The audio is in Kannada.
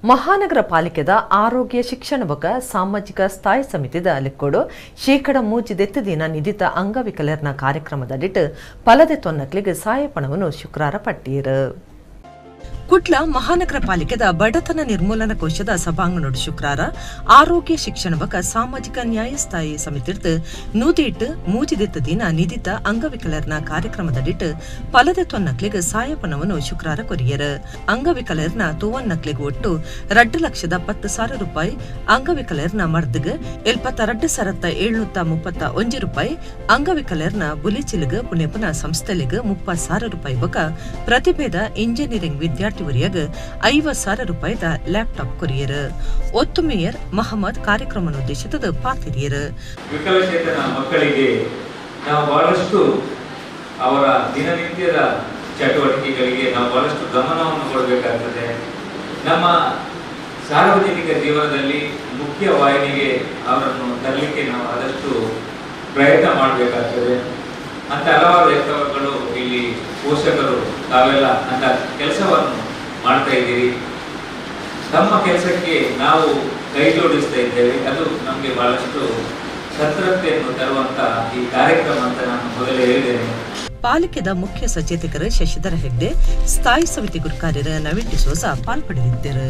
ಮಹಾನಗರ ಪಾಲಿಕೆದ ಆರೋಗ್ಯ ಶಿಕ್ಷಣ ಬಕ ಸಾಮಾಜಿಕ ಸ್ಥಾಯಿ ಸಮಿತಿದ ಲೆಕ್ಕೋಡು ಶೇಕಡ 3 ದಿನ ನಿಧಿತ ಅಂಗವಿಕಲರ್ನ ಕಾರ್ಯಕ್ರಮದಡಿಟ್ಟು ಫಲದೆ ತೊನ್ನಕ್ಲಿಗೆ ಸಹಾಯಪಣವನ್ನು ಶುಕ್ರವಾರ ಪಟ್ಟೀರು. ಕುಟ್ಲ ಮಹಾನಗರ ಪಾಲಿಕೆದ ಬಡತನ ನಿರ್ಮೂಲನಾ ಕೋಶದ ಸಭಾಂಗಣೋಡು ಶುಕ್ರವಾರ ಆರೋಗ್ಯ ಶಿಕ್ಷಣ ಬಕ ಸಾಮಾಜಿಕ ನ್ಯಾಯ ಸ್ಥಾಯಿ ಸಮಿತಿರ್ದು ನೂದಿಟ್ಟು ಮೂಜಿದಿತ್ತ ದಿನ ನಿಧಿತ ಅಂಗವಿಕಲರ್ನ ಕಾರ್ಯಕ್ರಮದಡಿಟ್ಟು ಫಲದೆ ತೊನ್ನಕ್ಲಿಗೆ ಸಹಾಯಪಣವನ್ನು ಶುಕ್ರವಾರ ಕೊರಿಯರು. ಅಂಗವಿಕಲರ್ನ ತೋವನ್ನಕ್ಲಿಗೆ ಒಟ್ಟು 2,10,000 ರೂಪಾಯಿ, ಅಂಗವಿಕಲರ್ನ ಮರ್ದ್ಗೆ 72,731 ರೂಪಾಯಿ, ಅಂಗವಿಕಲರ್ನ ಬುಲಿಚಿಲ್ಗೆ ಪುಣೆಪುನ ಸಂಸ್ಥೆಲಿಗೆ 30,000 ರೂಪಾಯಿ ಬಕ ಪ್ರತಿಭೇದ ಇಂಜಿನಿಯರಿಂಗ್ ವಿದ್ಯಾರ್ಥಿ 50,000 ರೂಪಾಯಿದ ಲ್ಯಾಪ್ಟಾಪ್ ಕೊರಿಯರು. ಒತ್ತು ಮೇಯರ್ ಮಹಮ್ಮದ್ ಕಾರ್ಯಕ್ರಮನೋದ್ದೇಶಿತ ಪಾತಿರಿಯರು. ವಿಕಲಚೇತನ ಮಕ್ಕಳಿಗೆ ನಾವು ಬಹಳಷ್ಟು ಅವರ ದಿನನಿತ್ಯದ ಚಟುವಟಿಕೆಗಳಿಗೆ ನಾವು ಬಹಳಷ್ಟು ಗಮನವನ್ನು ಕೊಡಬೇಕಾಗ್ತದೆ. ನಮ್ಮ ಸಾರ್ವಜನಿಕ ಜೀವನದಲ್ಲಿ ಮುಖ್ಯವಾಹಿನಿಗೆ ಅವರನ್ನು ತರಲಿಕ್ಕೆ ನಾವು ಆದಷ್ಟು ಪ್ರಯತ್ನ ಮಾಡಬೇಕಾಗ್ತದೆ. ಅಂತ ಹಲವಾರು ವ್ಯಕ್ತಿಗಳು ಇಲ್ಲಿ ಪೋಷಕರು ತಾವೆಲ್ಲ ಅಂತ ಕೆಲಸವನ್ನು ಮಾಡ್ತಾ ಇದ್ದೀರಿ. ನಮ್ಮ ಕೆಲಸಕ್ಕೆ ನಾವು ಕೈ ಜೋಡಿಸ್ತಾ ಇದ್ದೇವೆ. ಅದು ನಮಗೆ ಬಹಳಷ್ಟು ಸಂತೃಪ್ತಿಯನ್ನು ತರುವಂತ ಈ ಕಾರ್ಯಕ್ರಮ ಅಂತ ನಾನು ಮೊದಲೇ ಹೇಳಿದ್ದೇನೆ. ಪಾಲಿಕೆದ ಮುಖ್ಯ ಸಚೇತಕರು ಶಶಿಧರ ಹೆಗ್ಡೆ, ಸ್ಥಾಯಿ ಸಮಿತಿ ಗುರುಕಾರ್ಯರ ನವೀನ್ ಡಿಸೋಜ ಪಾಲ್ಪಡಲಿದ್ದಾರೆ.